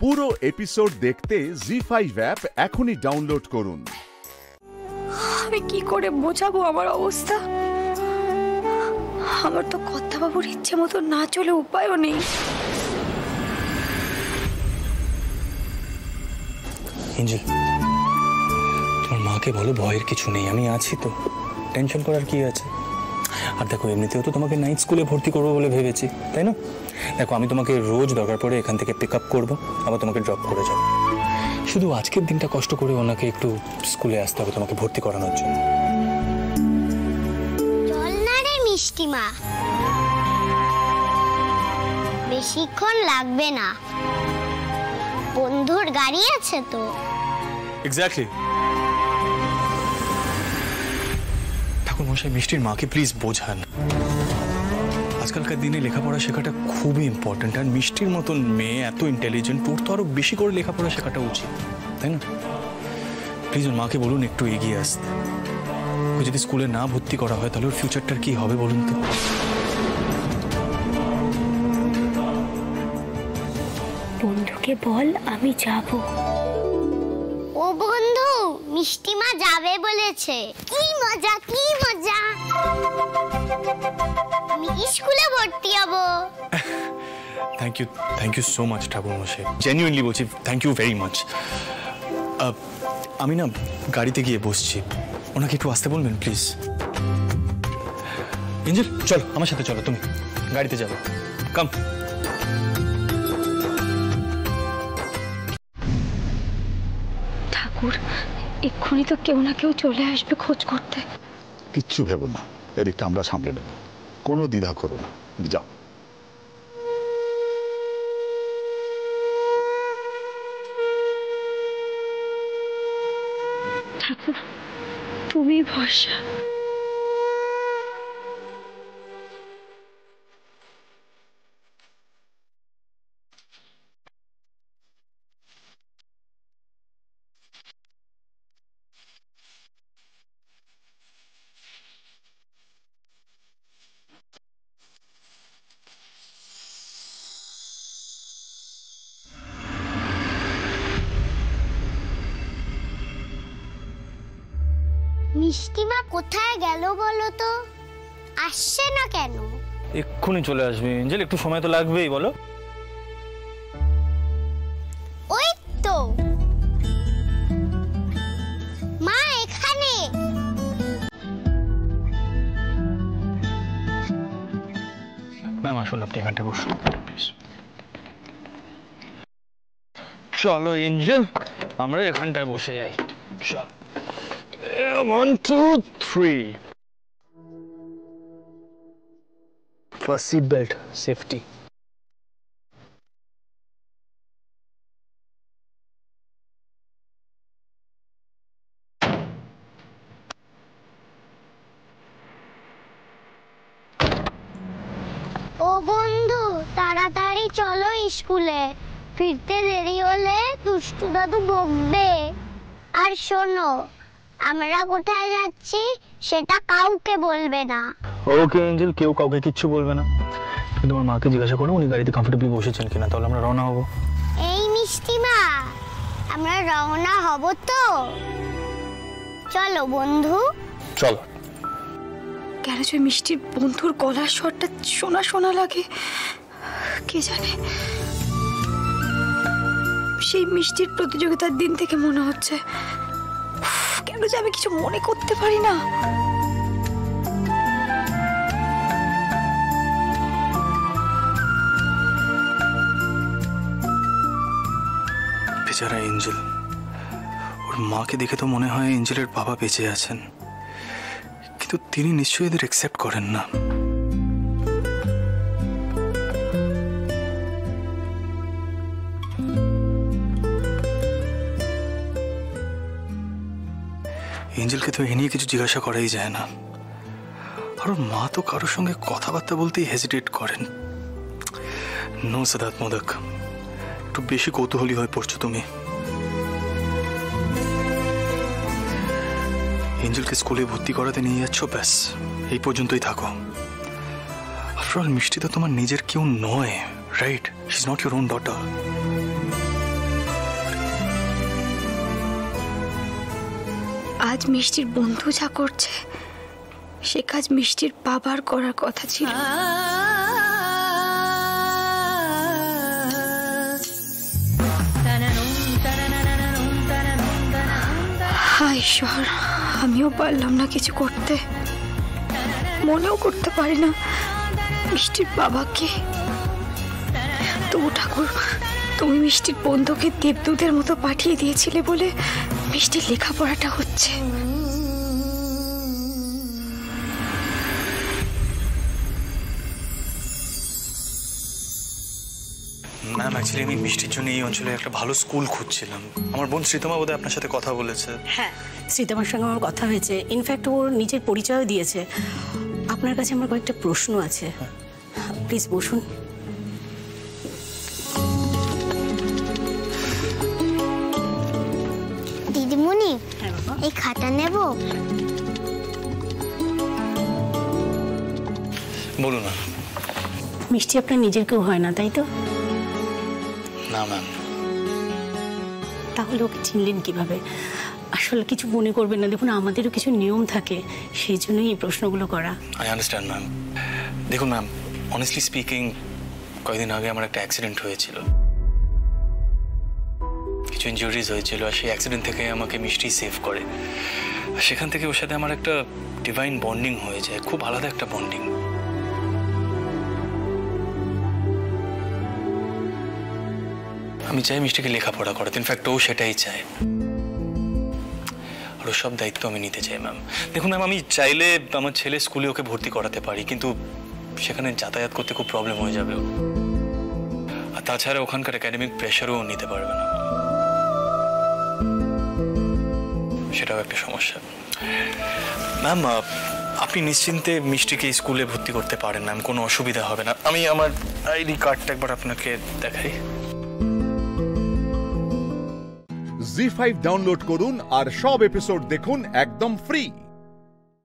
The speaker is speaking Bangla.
পুরো এপিসোড দেখতে জি5 অ্যাপ এখনই ডাউনলোড করুন। আমি কি করে বোঝাবো আমার অবস্থা? আমার তো কর্তাবাবুর ইচ্ছে মতো না চলে উপায়ও নেই। এঞ্জেল, তোমার মাকে বলো ভয়ের কিছু নেই, আমি আছি তো, টেনশন করার কি আছে? আর দেখো, এমনিতেও তো তোমাকে নাইট স্কুলে ভর্তি করবো বলে ভেবেছি, তাই না? দেখো, আমি তোমাকে রোজ দরকার পড়ে এখান থেকে পিক আপ করবো, আবার তোমাকে ড্রপ করে যাবো। শুধু আজকের দিনটা কষ্ট করে ওনাকে একটু স্কুলে আসতে হবে তোমাকে ভর্তি করানোর জন্য। চল না রে মিষ্টি মা, বেশিক্ষণ লাগবে না, বন্ধুর গাড়ি আছে তো। এক্স্যাক্টলি। ঠাকুর মশাই, মিষ্টির মাকে প্লিজ বোঝান, আজকালকার দিনে লেখাপড়া শেখাটা খুবই ইম্পর্টেন্ট। আর মিষ্টির মতন মেয়ে এত ইন্টেলিজেন্ট, তোর তো আরো বেশি করে লেখাপড়া শেখাটা উচিত, তাই না? প্লিজ ওর মাকে বলুন একটু এগিয়ে আসতে। ওকে যদি স্কুলে না ভর্তি করা হয় তাহলে ওর ফিউচারটার কি হবে বলুন তো? বন্ধুকে বল আমি যাব। ও বন্ধু, মিষ্টি মা যাবে বলেছে। কি মজা, কি মজা, আমি স্কুলে ভর্তি হব। থ্যাংক ইউ সো মাচ ঠাকুর মশাই, জেনুইনলি বলছি, থ্যাংক ইউ ভেরি মাচ। আমি না গাড়িতে গিয়ে বসছি, ওনাকে একটু আসতে বলবেন প্লিজ। এঞ্জেল, চলো আমার সাথে, চলো তুমি গাড়িতে যাবো, কাম। ঠাকুর, এক্ষুনি তো কেউ না কেউ চলে আসবে খোঁজ করতে। কিচ্ছু ভেবো না, এদিকটা আমরা সামলে নেব, কোনো দ্বিধা করো না, যাও। ঠাকুর, তুমি ভরসা। মিষ্টি মা কোথায় গেল বলো তো? আসছে না কেন? এক্ষুনি চলে আসবে এঞ্জেল, একটু সময় তো লাগবেই, বলো। ওই তো মা এখানে। ম্যাম আসুন, আপনি এখানটা বসুন প্লিজ। চলো এঞ্জেল, আমরা এখানটায় বসে যাই, চল। 1 2 3 First seat belt, safety. ও বন্ধু, তাড়াতাড়ি চলো স্কুলে, ফিরতে দেরি হলে দুষ্টু দাদু বকবে। আর শোনো, আমরা কোথায় যাচ্ছি সেটা কাউকে বলবে না। ওকে এঞ্জেল, কেউ কাউকে কিচ্ছু বলবে না। কিন্তু আমার মাকে জিজ্ঞাসা করো উনি গাড়িতে কমফোর্টেবলি বসেছেন কিনা, তাহলে আমরা রওনা হবো। এই মিষ্টি মা, আমরা রওনা হব তো? চলো বন্ধু, চলো। কেন যে মিষ্টির বন্ধুর গলার স্বরটা শোনা শোনা লাগে, কে জানে। সেই মিষ্টির প্রতিযোগিতার দিন থেকে মনে হচ্ছে, কেন যে আমি কিছু মনে করতে পারি না। বেচারা এঞ্জেল, ওর মাকে দেখে তো মনে হয় এঞ্জেলের বাবা বেঁচে আছেন, কিন্তু তিনি নিশ্চয়ই এদের অ্যাকসেপ্ট করেন না। এঞ্জেলকে তো এ নিয়ে কিছু জিজ্ঞাসা করাই যায় না, আর ওর মা তো কারোর সঙ্গে কথাবার্তা বলতেই হেজিটেট করেন। নো সিদ্ধার্থ মোদক, একটু বেশি কৌতূহলী হয়ে পড়ছো তুমি। এঞ্জেলকে স্কুলে ভর্তি করাতে নিয়ে যাচ্ছ, ব্যাস এই পর্যন্তই থাকো। আফটার অল মিষ্টি তো তোমার নিজের কেউ নয়, right? She is not your own daughter. আজ মিষ্টির বন্ধু যা করছে সে কাজ মিষ্টির বাবার করার কথা ছিল। হায় ঈশ্বর, আমিও পারলাম না কিছু করতে, মনেও করতে পারি না মিষ্টির বাবাকে। তবু ঠাকুর, তুমি মিষ্টির বন্ধুকে দেবদূতের মতো পাঠিয়ে দিয়েছিলে বলে মিষ্টির লেখাপড়াটা হচ্ছে। ম্যাম, অ্যাকচুয়ালি আমি মিষ্টির জন্য এই অঞ্চলে একটা ভালো স্কুল খুঁজছিলাম। আমার বোন শ্রীতমা বোধহয় আপনার সাথে কথা বলেছে। হ্যাঁ, শ্রীতমার সঙ্গে আমার কথা হয়েছে, ইনফ্যাক্ট ওর নিজের পরিচয়ও দিয়েছে। আপনার কাছে আমার কয়েকটা প্রশ্ন আছে, প্লিজ বসুন। দিদিমণি, এই খাতা নেব? বলুন না। মিষ্টি আপনার নিজের কেউ হয় না, তাই তো? না ম্যাম। তাহলে ওকে চিনলেন কিভাবে? আসলে কিছু মনে করবেন না, দেখুন আমাদেরও কিছু নিয়ম থাকে, সেই জন্যই এই প্রশ্নগুলো করা। I understand ma'am. দেখুন ম্যাম, অনেস্টলি স্পিকিং, কয়েকদিন আগে আমার একটা অ্যাক্সিডেন্ট হয়েছিল, কিছু ইনজুরিজ হয়েছিল, আর সেই অ্যাক্সিডেন্ট থেকে আমাকে মিষ্টি সেভ করে। আর সেখান থেকে ওর সাথে আমার একটা ডিভাইন বন্ডিং হয়ে যায়, খুব আলাদা একটা বন্ডিং। আমি চাই মিষ্টিকে লেখাপড়া করাতে, ইনফ্যাক্ট ও সেটাই চায়, আর সব দায়িত্ব আমি নিতে চাই ম্যাম। দেখুন ম্যাম, আমি চাইলে আমার ছেলে স্কুলে ওকে ভর্তি করাতে পারি, কিন্তু সেখানে যাতায়াত করতে খুব প্রবলেম হয়ে যাবে, আর তাছাড়া ওখানকার একাডেমিক প্রেশারও নিতে পারবে না, সেটাও একটা সমস্যা। ম্যাম, আপনি নিশ্চিন্তে মিষ্টিকে স্কুলে ভর্তি করতে পারেন ম্যাম, কোনো অসুবিধা হবে না। আমি আমার আইডি কার্ডটা একবার আপনাকে দেখাই। জি5 ডাউনলোড করুন আর সব এপিসোড দেখুন একদম ফ্রি।